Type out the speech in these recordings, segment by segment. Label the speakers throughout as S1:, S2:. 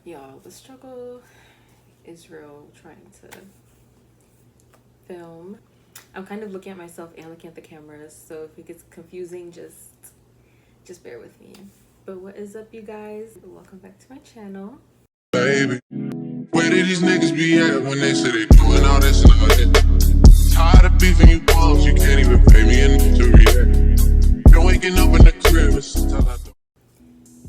S1: Y'all, the struggle is real trying to film. I'm kind of looking at myself and looking at the cameras, so if it gets confusing, just bear with me. But what is up, you guys? Welcome back to my channel.
S2: Baby, where did these niggas be at when they say they doing all this and all that? Tired of beefing you bums, you can't even pay me enough to react. Been waking up in the crib and since I left.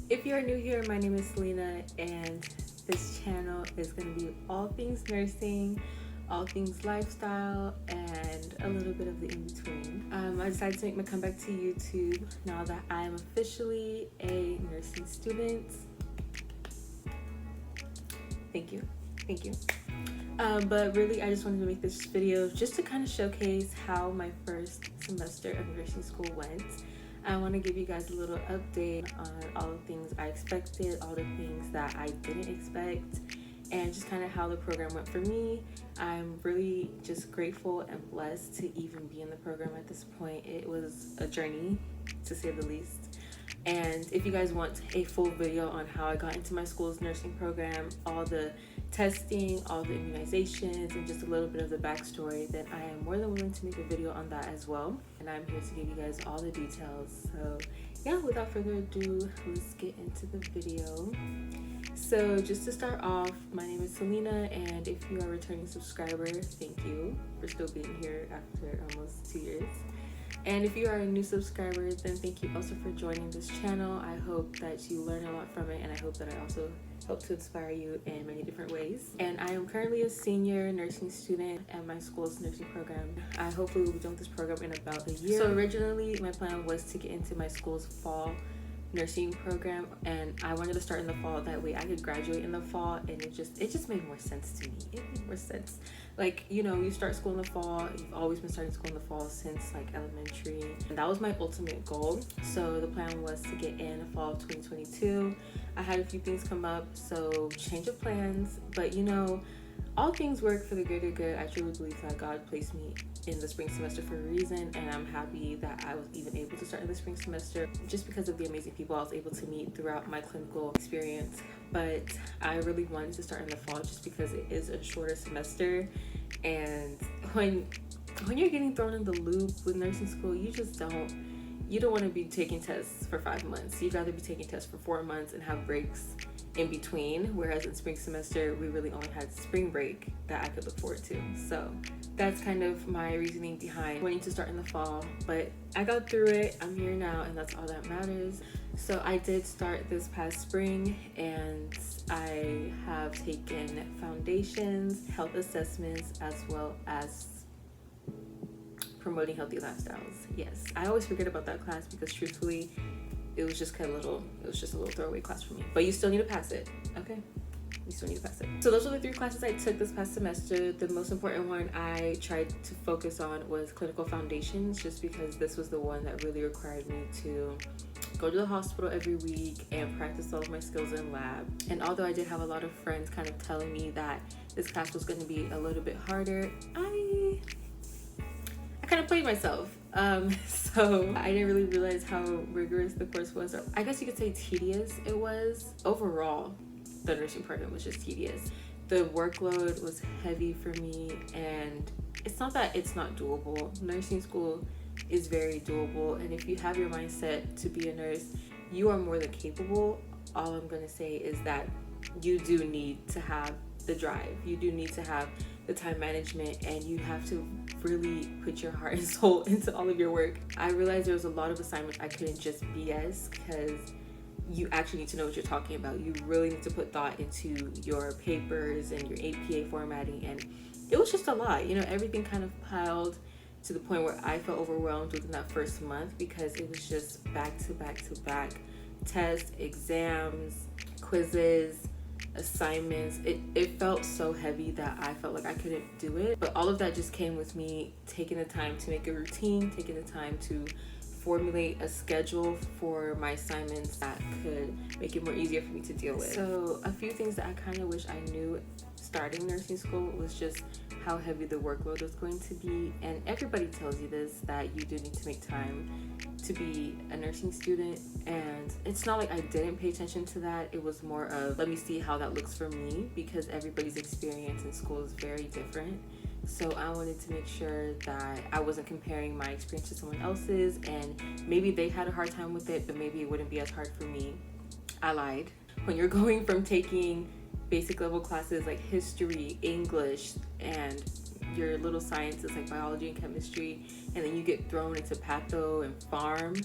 S1: If you're new here, my name is Selina, and this channel is going to be all things nursing, all things lifestyle, and a little bit of the in-between. I decided to make my comeback to YouTube now that I am officially a nursing student. Thank you. But really, I just wanted to make this video just to kind of showcase how my first semester of nursing school went. I want to give you guys a little update on all the things I expected, all the things that I didn't expect, and just kind of how the program went for me. I'm really just grateful and blessed to even be in the program at this point. It was a journey, to say the least. And if you guys want a full video on how I got into my school's nursing program, all the testing, all the immunizations, and just a little bit of the backstory, then I am more than willing to make a video on that as well. And I'm here to give you guys all the details. So yeah, without further ado, let's get into the video. So just to start off, my name is Selina, and if you are a returning subscriber, thank you for still being here after almost 2 years. And if you are a new subscriber, then thank you also for joining this channel. I hope that you learn a lot from it, and I hope that I also help to inspire you in many different ways. And I am currently a senior nursing student at my school's nursing program. I hopefully will be done with this program in about a year. So originally, my plan was to get into my school's fall nursing program, and I wanted to start in the fall, that way I could graduate in the fall, and it just made more sense to me. It made more sense. Like, you know, you start school in the fall, you've always been starting school in the fall since like elementary, and that was my ultimate goal. So the plan was to get in fall of 2022. I had a few things come up, so change of plans, but you know, all things work for the greater good. I truly believe that God placed me in the spring semester for a reason, and I'm happy that I was even able to start in the spring semester just because of the amazing people I was able to meet throughout my clinical experience. But I really wanted to start in the fall just because it is a shorter semester, and when you're getting thrown in the loop with nursing school, you don't want to be taking tests for 5 months. You'd rather be taking tests for 4 months and have breaks in between, whereas in spring semester we really only had spring break that I could look forward to. So that's kind of my reasoning behind wanting to start in the fall, but I got through it. I'm here now, and that's all that matters. So I did start this past spring, and I have taken foundations, health assessments, as well as promoting healthy lifestyles. Yes, I always forget about that class because truthfully, it was just a little throwaway class for me. But you still need to pass it, okay? You still need to pass it. So those are the 3 classes I took this past semester. The most important one I tried to focus on was clinical foundations, just because this was the one that really required me to go to the hospital every week and practice all of my skills in lab. And although I did have a lot of friends kind of telling me that this class was going to be a little bit harder, I kind of played myself. So I didn't really realize how rigorous the course was. Or I guess you could say tedious it was. Overall, the nursing program was just tedious. The workload was heavy for me, and it's not that it's not doable. Nursing school is very doable, and if you have your mindset to be a nurse, you are more than capable. All I'm going to say is that you do need to have the drive. You do need to have the time management, and you have to really put your heart and soul into all of your work. I realized there was a lot of assignments I couldn't just BS, because you actually need to know what you're talking about. You really need to put thought into your papers and your APA formatting, and it was just a lot. You know, everything kind of piled to the point where I felt overwhelmed within that first month, because it was just back to back to back tests, exams, quizzes, assignments. It felt so heavy that I felt like I couldn't do it. But all of that just came with me taking the time to make a routine, taking the time to formulate a schedule for my assignments that could make it more easier for me to deal with. So a few things that I kind of wish I knew starting nursing school was just how heavy the workload was going to be. And everybody tells you this, that you do need to make time to to be a nursing student, and it's not like I didn't pay attention to that. It was more of, let me see how that looks for me, because everybody's experience in school is very different. So I wanted to make sure that I wasn't comparing my experience to someone else's, and maybe they had a hard time with it, but maybe it wouldn't be as hard for me. I lied. When you're going from taking basic level classes like history, English, and your little sciences like biology and chemistry, and then you get thrown into patho and farm,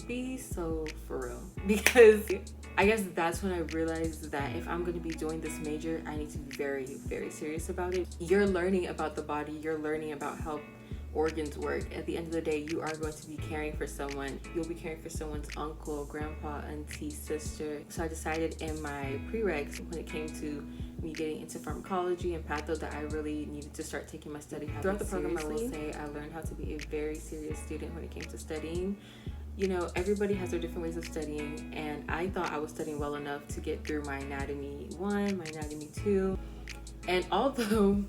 S1: be so for real. Because I guess that's when I realized that if I'm going to be doing this major, I need to be very, very serious about it. You're learning about the body, you're learning about how organs work. At the end of the day, you are going to be caring for someone. You'll be caring for someone's uncle, grandpa, auntie, sister. So I decided in my prereqs, when it came to me getting into pharmacology and patho, that I really needed to start taking my study habits throughout the program. Seriously. I will say I learned how to be a very serious student when it came to studying. You know, everybody has their different ways of studying, and I thought I was studying well enough to get through my anatomy 1, my anatomy 2, and although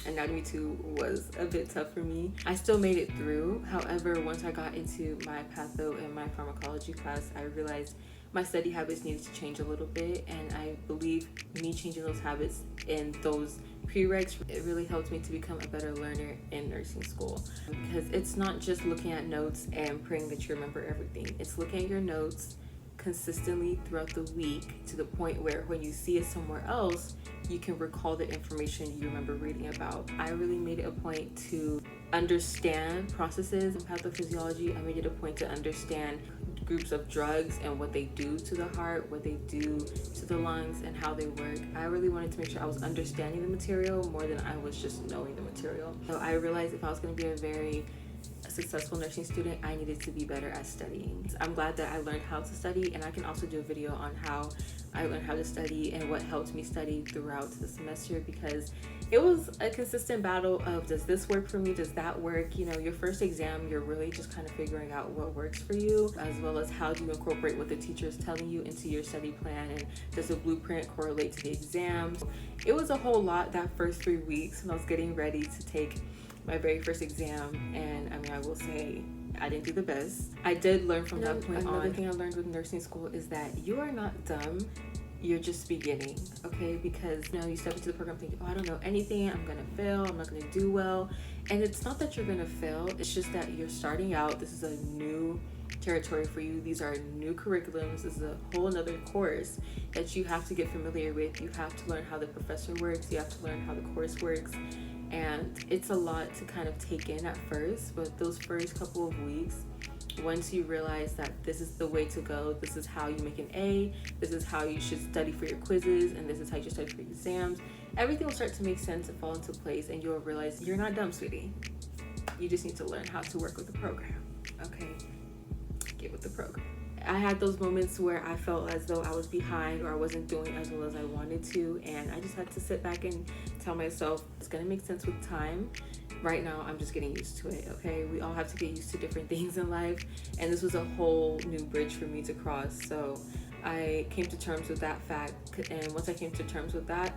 S1: anatomy 2 was a bit tough for me, I still made it through. However, once I got into my patho and my pharmacology class, I realized my study habits needed to change a little bit, and I believe me changing those habits in those prereqs, it really helped me to become a better learner in nursing school. Because it's not just looking at notes and praying that you remember everything. It's looking at your notes consistently throughout the week to the point where when you see it somewhere else, you can recall the information you remember reading about. I really made it a point to understand processes in pathophysiology. I made it a point to understand groups of drugs and what they do to the heart, what they do to the lungs, and how they work. I really wanted to make sure I was understanding the material more than I was just knowing the material. So I realized if I was going to be a very successful nursing student, I needed to be better at studying. I'm glad that I learned how to study, and I can also do a video on how I learned how to study and what helped me study throughout the semester, because it was a consistent battle of, does this work for me, does that work? You know, your first exam, you're really just kind of figuring out what works for you, as well as how do you incorporate what the teacher is telling you into your study plan, and does the blueprint correlate to the exams? It was a whole lot that first 3 weeks when I was getting ready to take my very first exam, and I mean, I will say I didn't do the best. I did learn from that point on. Another thing I learned with nursing school is that you are not dumb, you're just beginning, okay? Because, you know, you step into the program thinking, oh, I don't know anything, I'm gonna fail, I'm not gonna do well. And it's not that you're gonna fail, it's just that you're starting out. This is a new territory for you. These are new curriculums. This is a whole nother course that you have to get familiar with. You have to learn how the professor works, you have to learn how the course works. And it's a lot to kind of take in at first, but those first couple of weeks, once you realize that this is the way to go, this is how you make an A, this is how you should study for your quizzes, and this is how you should study for your exams, everything will start to make sense and fall into place, and you'll realize you're not dumb, sweetie. You just need to learn how to work with the program, okay? Get with the program. I had those moments where I felt as though I was behind or I wasn't doing as well as I wanted to, and I just had to sit back and tell myself it's gonna make sense with time. Right now, I'm just getting used to it, okay? We all have to get used to different things in life, and this was a whole new bridge for me to cross. So I came to terms with that fact, and once I came to terms with that,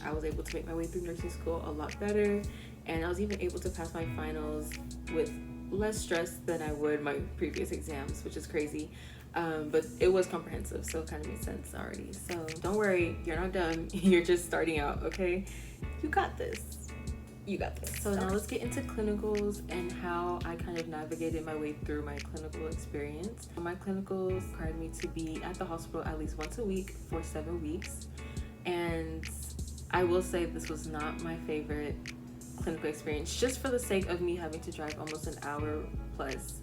S1: I was able to make my way through nursing school a lot better, and I was even able to pass my finals with less stress than I would my previous exams, which is crazy. But it was comprehensive, so it kind of made sense already. So don't worry, you're not done. You're just starting out, okay? You got this. You got this. So now let's get into clinicals and how I kind of navigated my way through my clinical experience. My clinicals required me to be at the hospital at least once a week for 7 weeks. And I will say this was not my favorite clinical experience, just for the sake of me having to drive almost an hour plus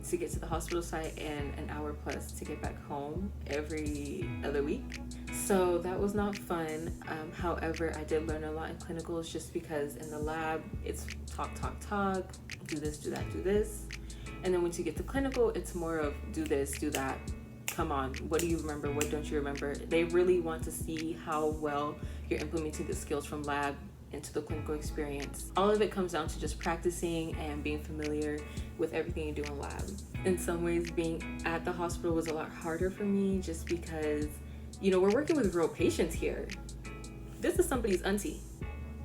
S1: to get to the hospital site and an hour plus to get back home every other week. So that was not fun. However, I did learn a lot in clinicals, just because in the lab it's talk, do this, do that, do this. And then once you get to clinical, it's more of do this, do that. Come on, what do you remember? What don't you remember? They really want to see how well you're implementing the skills from lab into the clinical experience. All of it comes down to just practicing and being familiar with everything you do in lab. In some ways, being at the hospital was a lot harder for me, just because, you know, we're working with real patients here. This is somebody's auntie.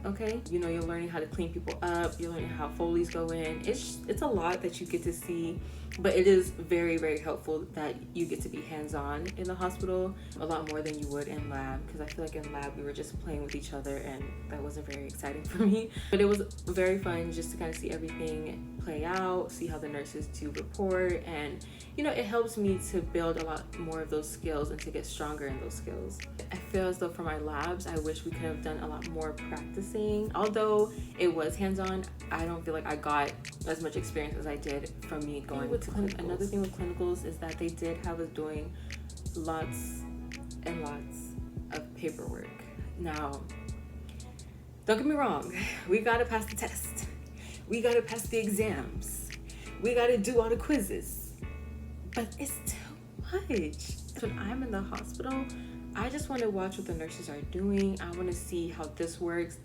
S1: okay? You know, you're learning how to clean people up, you're learning how Foley's go in. It's a lot that you get to see, but it is very, very helpful that you get to be hands-on in the hospital a lot more than you would in lab, because I feel like in lab we were just playing with each other and that wasn't very exciting for me. But it was very fun just to kind of see everything play out, see how the nurses do report, and you know, it helps me to build a lot more of those skills and to get stronger in those skills. I feel as though for my labs, I wish we could have done a lot more practicing. Although it was hands-on, I don't feel like I got as much experience as I did from me going with clinicals. Another thing with clinicals is that they did have us doing lots and lots of paperwork. Now, don't get me wrong, we gotta pass the test. We gotta pass the exams. We gotta do all the quizzes. But it's too much. When I'm in the hospital, I just want to watch what the nurses are doing. I want to see how this works.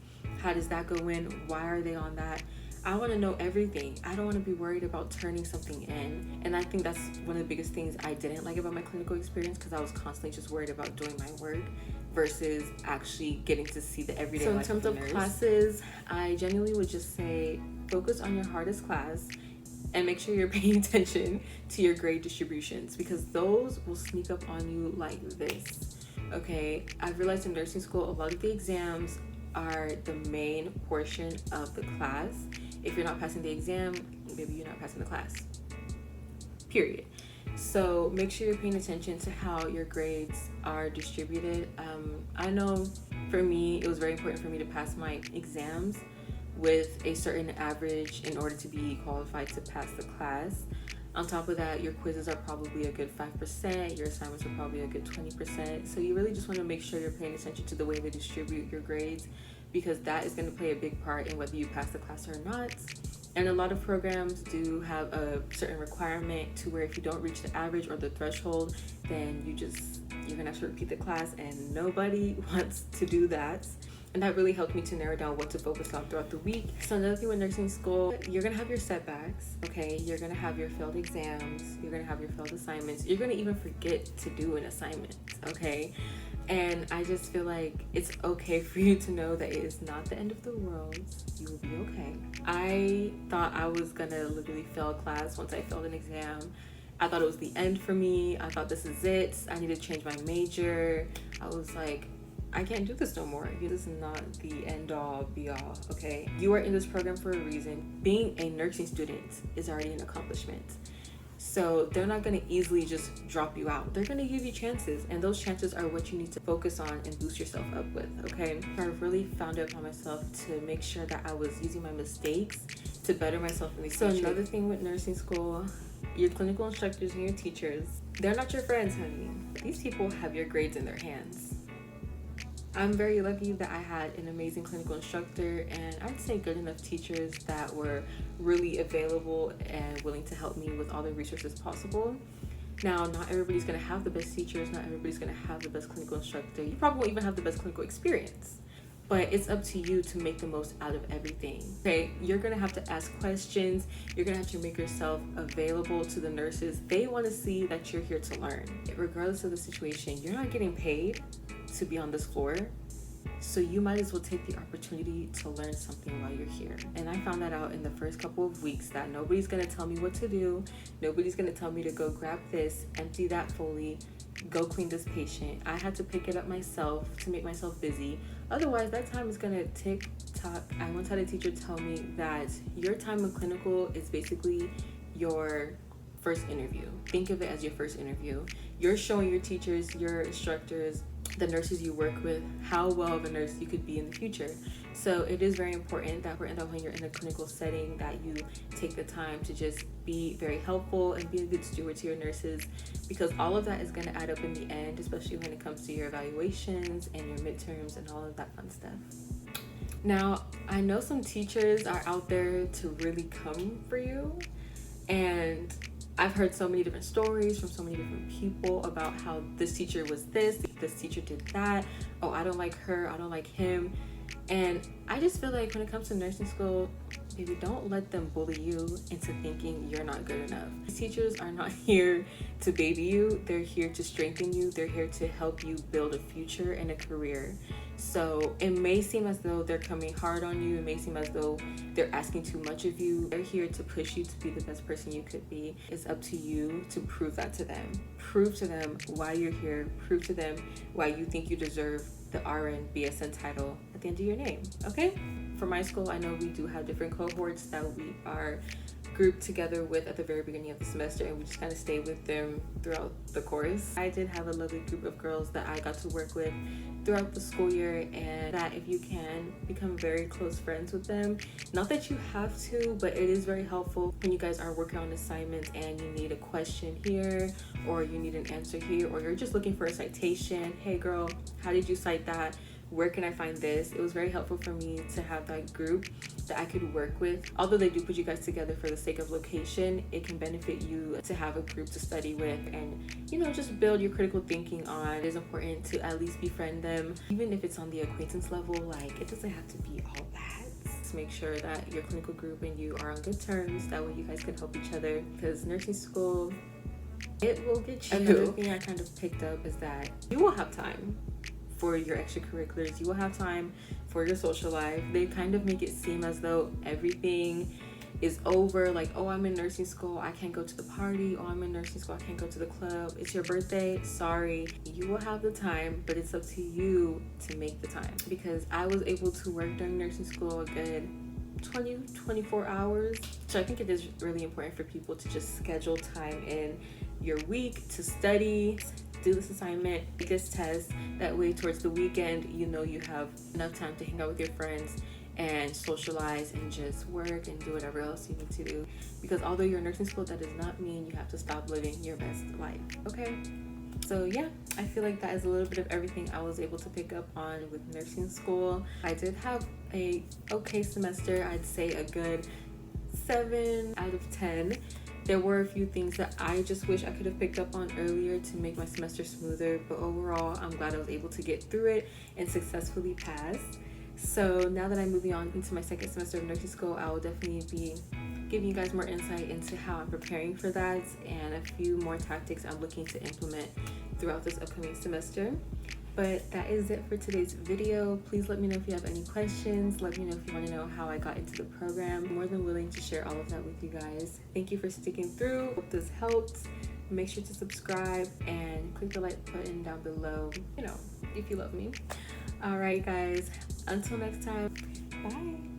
S1: How does that go in? Why are they on that? I want to know everything. I don't want to be worried about turning something in. And I think that's one of the biggest things I didn't like about my clinical experience, because I was constantly just worried about doing my work versus actually getting to see the everyday life. So in terms of classes, I genuinely would just say focus on your hardest class and make sure you're paying attention to your grade distributions, because those will sneak up on you like this. Okay, I've realized in nursing school, a lot of the exams are the main portion of the class. If you're not passing the exam, maybe you're not passing the class, period. So make sure you're paying attention to how your grades are distributed. I know for me, it was very important for me to pass my exams with a certain average in order to be qualified to pass the class. On top of that, your quizzes are probably a good 5%, your assignments are probably a good 20%. So you really just want to make sure you're paying attention to the way they distribute your grades, because that is going to play a big part in whether you pass the class or not. And a lot of programs do have a certain requirement to where if you don't reach the average or the threshold, then you're gonna have to repeat the class, and nobody wants to do that. And that really helped me to narrow down what to focus on throughout the week. So another thing with nursing school, you're gonna have your setbacks, okay? You're gonna have your failed exams, you're gonna have your failed assignments, you're gonna even forget to do an assignment, okay? And I just feel like it's okay for you to know that it is not the end of the world. You will be okay. I thought I was gonna literally fail class once I failed an exam. I thought it was the end for me. I thought this is it. I need to change my major. I was like, I can't do this no more. This is not the end all be all, okay? You are in this program for a reason. Being a nursing student is already an accomplishment. So they're not gonna easily just drop you out. They're gonna give you chances, and those chances are what you need to focus on and boost yourself up with, okay? I really found it upon myself to make sure that I was using my mistakes to better myself in the future. So another thing with nursing school, your clinical instructors and your teachers, they're not your friends, honey. These people have your grades in their hands. I'm very lucky that I had an amazing clinical instructor, and I'd say good enough teachers that were really available and willing to help me with all the resources possible. Now, not everybody's gonna have the best teachers, not everybody's gonna have the best clinical instructor. You probably won't even have the best clinical experience, but it's up to you to make the most out of everything, okay? You're gonna have to ask questions. You're gonna have to make yourself available to the nurses. They wanna see that you're here to learn. Regardless of the situation, you're not getting paid to be on this floor, so you might as well take the opportunity to learn something while you're here. And I found that out in the first couple of weeks, that nobody's gonna tell me what to do. Nobody's gonna tell me to go grab this, empty that Foley, go clean this patient. I had to pick it up myself to make myself busy. Otherwise, that time is gonna tick tock. I once had a teacher tell me that your time in clinical is basically your first interview. Think of it as your first interview. You're showing your teachers, your instructors, the nurses you work with, how well of a nurse you could be in the future. So it is very important that when you're in a clinical setting, that you take the time to just be very helpful and be a good steward to your nurses, because all of that is going to add up in the end, especially when it comes to your evaluations and your midterms and all of that fun stuff. Now, I know some teachers are out there to really come for you, and I've heard so many different stories from so many different people about how this teacher was this teacher did that. Oh, I don't like her, I don't like him. And I just feel like when it comes to nursing school, baby, don't let them bully you into thinking you're not good enough. These teachers are not here to baby you. They're here to strengthen you. They're here to help you build a future and a career. So it may seem as though they're coming hard on you. It may seem as though they're asking too much of you. They're here to push you to be the best person you could be. It's up to you to prove that to them. Prove to them why you're here. Prove to them why you think you deserve the RN BSN title at the end of your name, okay? For my school, I know we do have different cohorts that we are grouped together with at the very beginning of the semester, and we just kind of stay with them throughout the course. I did have a lovely group of girls that I got to work with throughout the school year, and that if you can become very close friends with them, not that you have to, but it is very helpful when you guys are working on assignments and you need a question here, or you need an answer here, or you're just looking for a citation. Hey girl, how did you cite that? Where can I find this? It was very helpful for me to have that group that I could work with. Although they do put you guys together for the sake of location, it can benefit you to have a group to study with and, you know, just build your critical thinking on. It is important to at least befriend them, even if it's on the acquaintance level. Like, it doesn't have to be all that. Just make sure that your clinical group and you are on good terms. That way you guys can help each other, because nursing school, it will get you. Another thing I kind of picked up is that you will have time for your extracurriculars. You will have time for your social life. They kind of make it seem as though everything is over. Like, oh, I'm in nursing school, I can't go to the party. Oh, I'm in nursing school, I can't go to the club. It's your birthday, sorry. You will have the time, but it's up to you to make the time. Because I was able to work during nursing school a good 24 hours. So I think it is really important for people to just schedule time in your week to study, do this assignment, take this test. That way towards the weekend, you know, you have enough time to hang out with your friends and socialize and just work and do whatever else you need to do. Because although you're in nursing school, that does not mean you have to stop living your best life, okay? So yeah, I feel like that is a little bit of everything I was able to pick up on with nursing school. I did have a okay semester. I'd say a good 7 out of 10. There were a few things that I just wish I could have picked up on earlier to make my semester smoother, but overall, I'm glad I was able to get through it and successfully pass. So now that I'm moving on into my second semester of nursing school, I will definitely be giving you guys more insight into how I'm preparing for that and a few more tactics I'm looking to implement throughout this upcoming semester. But that is it for today's video. Please let me know if you have any questions. Let me know if you want to know how I got into the program. I'm more than willing to share all of that with you guys. Thank you for sticking through. Hope this helped. Make sure to subscribe and click the like button down below, you know, if you love me. All right, guys. Until next time, bye.